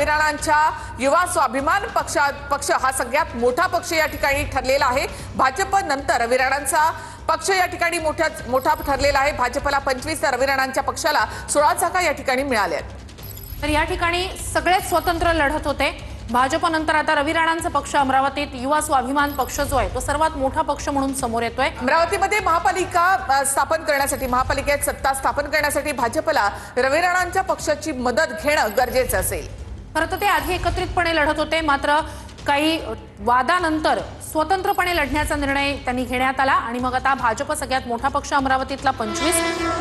रवी राणांच्या युवा स्वाभिमान पक्ष हा सगळ्यात मोठा पक्ष या ठिकाणी ठरलेला आहे। भाजप नंतर रवी राणांचा पक्ष या ठिकाणी मोठा ठरलेला आहे। भाजपला 25 तर रवी राणांच्या पक्षाला 16 जागा या ठिकाणी मिळाल्या आहेत। तर या ठिकाणी सगळेच स्वतंत्र लढत होते। भाजप नंतर आता रवी राणांचा पक्ष अमरावतीत युवा स्वाभिमान पक्ष जो आहे तो सर्वात मोठा पक्ष म्हणून समोर येतोय। अमरावतीमध्ये महापालिका स्थापन करण्यासाठी महापालिकेत सत्ता स्थापन करण्यासाठी भाजपला रवी राणांच्या पक्षाची मदत घेणं गरजेचं असेल। खरं तर ते आधी एकत्रितपणे लढत होते, मात्र काही वादानंतर स्वतंत्रपणे लढण्याचा निर्णय त्यांनी घेण्यात आला आणि मग आता भाजप सगळ्यात मोठा पक्ष अमरावतीतला 25,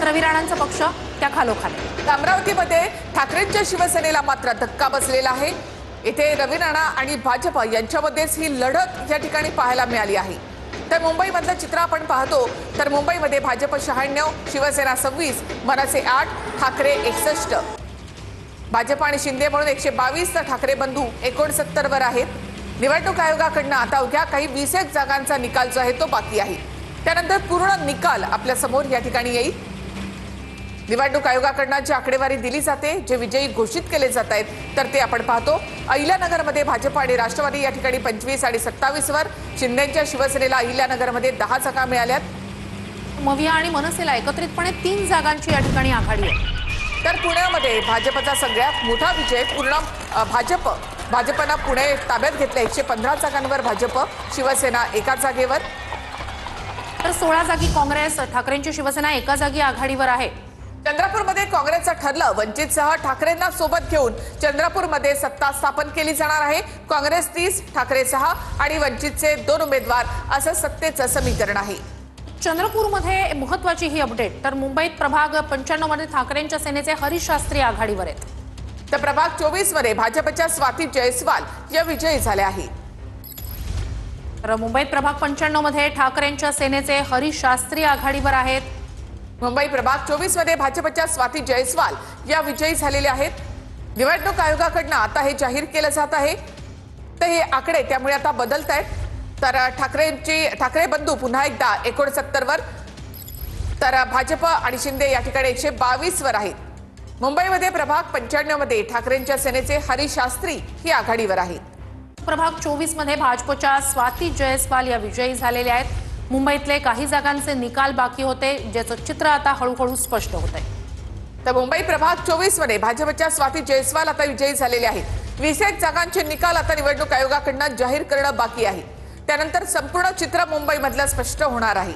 रवी राणांचा पक्ष त्या खालोखाली। अमरावतीमध्ये ठाकरेंच्या शिवसेनेला मात्र धक्का बसलेला आहे। इथे रवी राणा आणि भाजप यांच्यामध्येच ही लढत या ठिकाणी पाहायला मिळाली आहे। तर मुंबईमधलं चित्र आपण पाहतो तर मुंबईमध्ये भाजप 96, शिवसेना 26, मनसे 8, ठाकरे 61, भाजप आणि शिंदे म्हणून 122 तर ठाकरे बंधू 69 वर आहेत। निवडणूक आयोगाकडनं आता अवघ्या काही 20 जागांचा निकाल जो आहे तो बाकी आहे। त्यानंतर पूर्ण निकाल आपल्या समोर या ठिकाणी येईल। निवडणूक आयोगाकडनं जी आकडेवारी दिली जाते, जे विजयी घोषित केले जात आहेत तर ते आपण पाहतो। अहिल्यानगरमध्ये भाजप आणि राष्ट्रवादी या ठिकाणी 25 आणि 27 वर, शिंदेच्या शिवसेनेला अहिल्यानगरमध्ये 10 जागा मिळाल्यात। मविया आणि मनसेला एकत्रितपणे 3 जागांची या ठिकाणी आघाडी आहे। तर पुण्यामध्ये भाजपचा सगळ्यात मोठा विजय पूर्ण भाजपनं पुणे ताब्यात घेतलं। 115 जागांवर भाजप, शिवसेना 1 जागेवर। तर 16 जागी काँग्रेस, ठाकरेंची शिवसेना 1 जागी आघाडीवर आहे। चंद्रपूरमध्ये काँग्रेसचं ठरलं, वंचितसह ठाकरेंना सोबत घेऊन चंद्रपूरमध्ये सत्ता स्थापन केली जाणार आहे। काँग्रेस 30, ठाकरे 6 आणि वंचितचे 2 उमेदवार असं सत्तेचं समीकरण आहे। चंद्रपूरमध्ये महत्त्वाची ही अपडेट। तर मुंबईत प्रभाग 95 मध्ये ठाकरेंच्या सेनेचे हरीश शास्त्री आघाडीवर आहेत। तर प्रभाग 24 मध्ये भाजपच्या स्वाती जयस्वाल या विजयी झाल्या आहेत। तर मुंबईत प्रभाग 95 मध्ये ठाकरेंच्या सेनेचे हरीश शास्त्री आघाडीवर आहेत। मुंबई प्रभाग 24 मध्ये भाजपच्या स्वाती जयस्वाल या विजयी झालेल्या आहेत। निवडणूक आयोगाकडनं आता हे जाहीर केलं जात आहे। तर हे आकडे त्यामुळे आता बदलत आहेत। तर ठाकरे बंधू पुन्हा एकदा 69 वर, तर भाजप आणि शिंदे या ठिकाणी 122 वर आहेत। मुंबईमध्ये प्रभाग 95 मध्ये ठाकरेंच्या सेनेचे हरीश शास्त्री ही आघाडीवर आहेत। प्रभाग 24 मध्ये भाजपच्या स्वाती जयस्वाल या विजयी झालेल्या आहेत। मुंबईतले काही जागांचे निकाल बाकी होते, ज्याचं चित्र आता हळूहळू स्पष्ट होत आहे। तर मुंबई प्रभाग 24 मध्ये भाजपच्या स्वाती जयस्वाल आता विजयी झालेले आहेत। 20 जागांचे निकाल आता निवडणूक आयोगाकडनं जाहीर करणं बाकी आहे। त्यानंतर संपूर्ण चित्र मुंबईमधलं स्पष्ट होणार आहे।